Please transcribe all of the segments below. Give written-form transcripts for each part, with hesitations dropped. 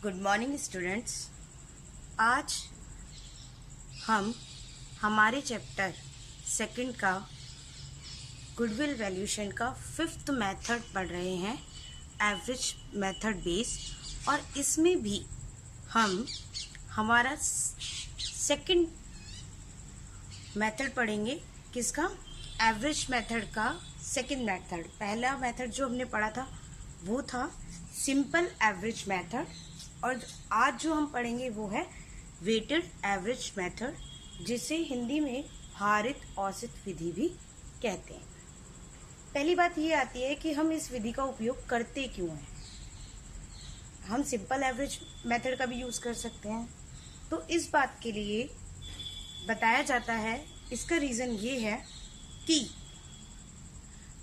Good morning students. आज हम हमारे चैप्टर सेकंड का गुडविल वैल्यूएशन का फिफ्थ मेथड पढ़ रहे हैं, एवरेज मेथड बेस। और इसमें भी हम हमारा सेकंड मेथड पढ़ेंगे। किसका? एवरेज मेथड का सेकंड मेथड। पहला मेथड जो हमने पढ़ा था वो था सिंपल एवरेज मेथड, और आज जो हम पढ़ेंगे वो है वेटेड एवरेज मेथड, जिसे हिंदी में भारित औसत विधि भी कहते हैं। पहली बात ये आती है कि हम इस विधि का उपयोग करते क्यों हैं। हम सिंपल एवरेज मेथड का भी यूज़ कर सकते हैं, तो इस बात के लिए बताया जाता है। इसका रीज़न ये है कि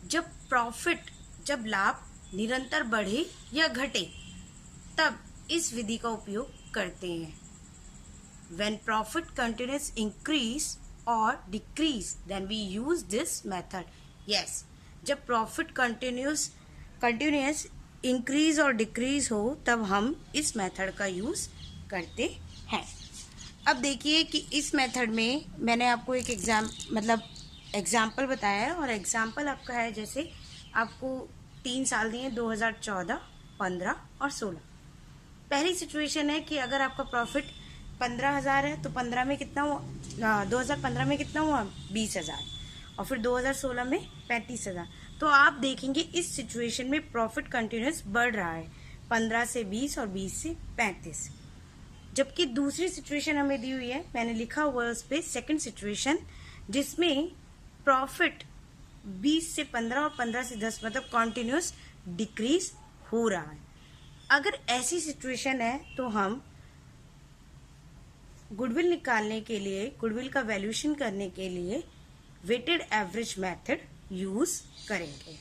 जब लाभ निरंतर बढ़े या घटे तब इस विधि का उपयोग करते हैं। When profit continues increase or decrease, then we use this method. Yes, जब profit continuous increase और decrease हो तब हम इस मेथड का यूज करते हैं। अब देखिए कि इस मेथड में मैंने आपको एक एग्जाम्पल बताया है, और एग्जाम्पल आपका है जैसे आपको 3 साल दिए, 2014, 15 और 16। पहली सिचुएशन है कि अगर आपका प्रॉफिट 15,000 है तो 2015 में कितना हुआ 20,000, और फिर 2016 में 35,000। तो आप देखेंगे इस सिचुएशन में प्रॉफिट कंटिन्यूस बढ़ रहा है, 15 से 20 और 20 से 35। जबकि दूसरी सिचुएशन हमें दी हुई है, मैंने लिखा हुआ है उस पर सेकेंड सिचुएशन, जिसमें प्रॉफिट 20 से 15 और 15 से 10 मतलब कंटिन्यूस डिक्रीज हो रहा है। अगर ऐसी सिचुएशन है तो हम गुडविल निकालने के लिए, गुडविल का वैल्यूएशन करने के लिए वेटेड एवरेज मेथड यूज करेंगे।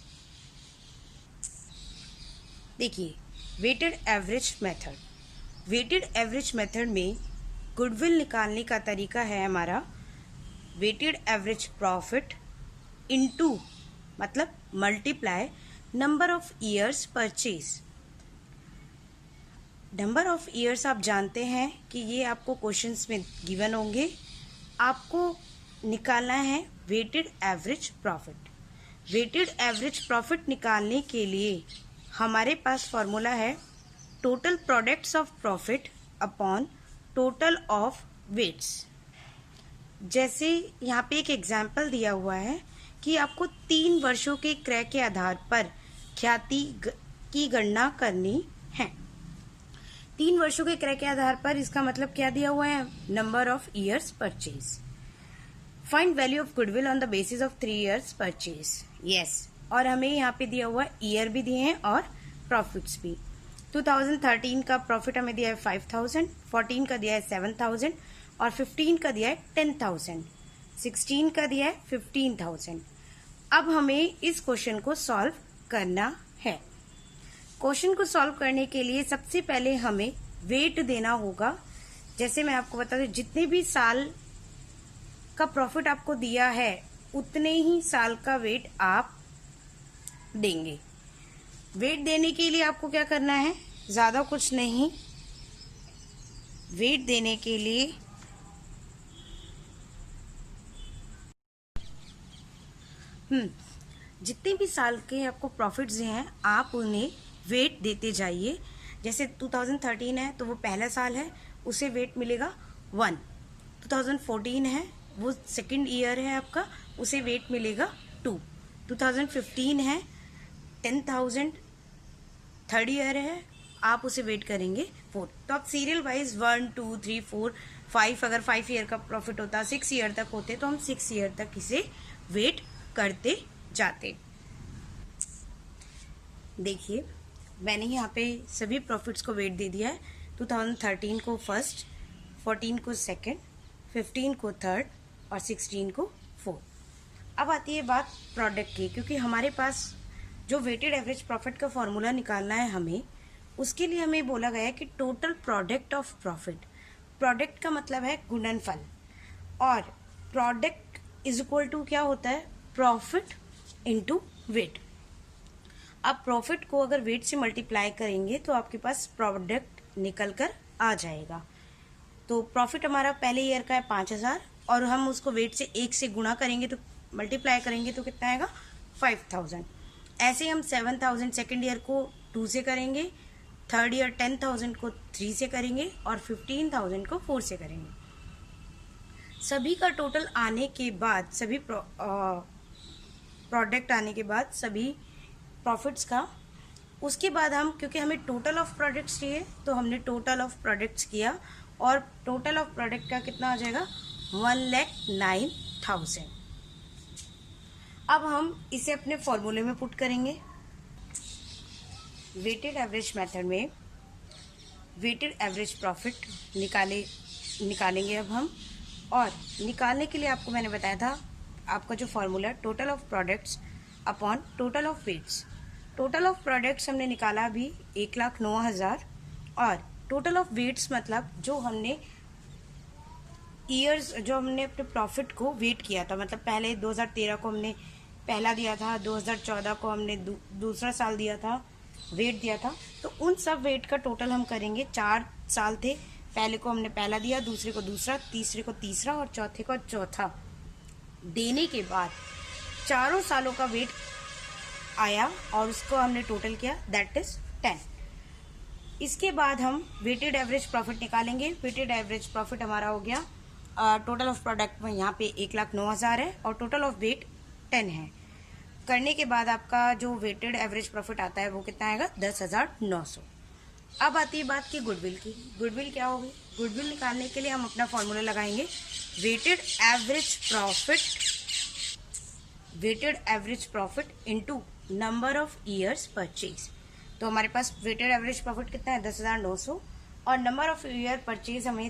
देखिए, वेटेड एवरेज मेथड में गुडविल निकालने का तरीका है हमारा वेटेड एवरेज प्रॉफिट इनटू मतलब multiply number of years purchase. Number of years आप जानते हैं कि ये आपको क्वेश्चंस में गिवन होंगे। आपको निकालना है weighted average profit. Weighted average profit निकालने के लिए हमारे पास फॉर्मूला है total products of profit upon total of weights. जैसे यहाँ पे एक एग्जाम्पल दिया हुआ है कि आपको 3 वर्षों के क्रय के आधार पर ख्याति की गणना करनी है। 3 वर्षों के क्रय के आधार पर, इसका मतलब क्या दिया हुआ है? Number of years purchase. Find value of goodwill on the basis of 3 years purchase. Yes, और हमें यहाँ पे दिया हुआ ईयर भी दिए हैं और प्रॉफिट्स भी। 2013 का प्रॉफिट हमें दिया है 5,000, 14 का दिया है 7,000 और 15 का दिया है 10,000, 16 का दिया है 15,000। अब हमें इस क्वेश्चन को सॉल्व करना है। क्वेश्चन को सॉल्व करने के लिए सबसे पहले हमें वेट देना होगा। जैसे मैं आपको बता दूं, जितने भी साल का प्रॉफिट आपको दिया है उतने ही साल का वेट आप देंगे। वेट देने के लिए आपको क्या करना है? ज्यादा कुछ नहीं, वेट देने के लिए जितने भी साल के आपको प्रॉफिट्स हैं आप उन्हें वेट देते जाइए। जैसे 2013 है तो वो पहला साल है, उसे वेट मिलेगा 1। 2014 है वो सेकंड ईयर है आपका, उसे वेट मिलेगा 2। 2015 है 10,000 थर्ड ईयर है, आप उसे वेट करेंगे 4। तो आप सीरियल वाइज 1 2 3 4 5, अगर 5 ईयर का प्रॉफिट होता, 6 ईयर तक होते तो हम 6 ईयर तक इसे वेट करते जाते। देखिए, मैंने यहाँ पे सभी प्रॉफिट्स को वेट दे दिया है। 2013 को फर्स्ट, 14 को सेकंड, 15 को थर्ड और 16 को फोर्थ। अब आती है बात प्रोडक्ट की, क्योंकि हमारे पास जो वेटेड एवरेज प्रॉफिट का फॉर्मूला निकालना है हमें, उसके लिए हमें बोला गया है कि total product of profit. Product का मतलब है गुणनफल, और प्रोडक्ट इज इक्वल टू क्या होता है? Profit into wait. आप प्रॉफिट को अगर वेट से मल्टीप्लाई करेंगे तो आपके पास प्रोडक्ट निकल कर आ जाएगा। तो प्रॉफिट हमारा पहले ईयर का है 5000 और हम उसको वेट से 1 से गुणा करेंगे तो मल्टीप्लाई करेंगे तो कितना आएगा 5000। ऐसे हम 7000 सेकेंड ईयर को 2 से करेंगे, थर्ड ईयर 10000 को 3 से करेंगे और 15000 को 4 से करेंगे। सभी का टोटल आने के बाद, सभी प्रोडक्ट आने के बाद, सभी प्रॉफिट्स का, उसके बाद हम, क्योंकि हमें टोटल ऑफ प्रोडक्ट्स चाहिए तो हमने टोटल ऑफ प्रोडक्ट्स किया और टोटल ऑफ प्रोडक्ट का कितना आ जाएगा 1,09,000। अब हम इसे अपने फॉर्मूले में पुट करेंगे। वेटेड एवरेज मेथड में वेटेड एवरेज प्रॉफिट निकालेंगे अब हम। और निकालने के लिए आपको मैंने बताया था, आपका जो formula total of products upon total of weights. Total of products हमने निकाला अभी 1,09,000 और टोटल ऑफ वेट्स मतलब जो हमने ईयर्स, जो हमने अपने प्रॉफिट को वेट किया था, मतलब पहले 2013 को हमने पहला दिया था, 2014 को हमने दूसरा साल दिया था, वेट दिया था, तो उन सब वेट का टोटल हम करेंगे। 4 साल थे, पहले को हमने पहला दिया, दूसरे को दूसरा, तीसरे को तीसरा और चौथे को चौथा देने के बाद चारों सालों का वेट आया और उसको हमने टोटल किया, दैट इज 10। इसके बाद हम वेटेड एवरेज प्रॉफिट निकालेंगे। वेटेड एवरेज प्रॉफिट हमारा हो गया, टोटल ऑफ प्रोडक्ट में यहाँ पे 1,09,000 है और टोटल ऑफ वेट 10 है। करने के बाद आपका जो वेटेड एवरेज प्रॉफिट आता है वो कितना आएगा 10,900। अब आती है बात की गुडविल की। गुडविल क्या होगी? गुडविल निकालने के लिए हम अपना फॉर्मूला लगाएंगे, weighted average profit into number of years purchase. तो हमारे पास वेटेड एवरेज प्रॉफिट कितना है 10,900 और नंबर ऑफ ईयर परचेज हमें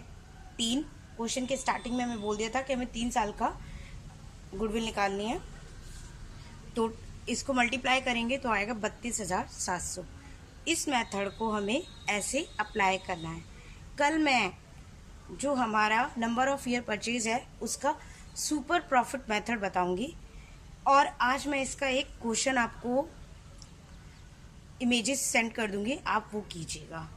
3, क्वेश्चन के स्टार्टिंग में हमें बोल दिया था कि हमें 3 साल का गुडविल निकालनी है, तो इसको मल्टीप्लाई करेंगे तो आएगा 32,700। इस मेथड को हमें ऐसे अप्लाई करना है। कल मैं जो हमारा नंबर ऑफ ईयर परचेज है उसका सुपर प्रॉफिट मेथड बताऊंगी और आज मैं इसका एक क्वेश्चन आपको इमेजेस सेंड कर दूंगी, आप वो कीजिएगा।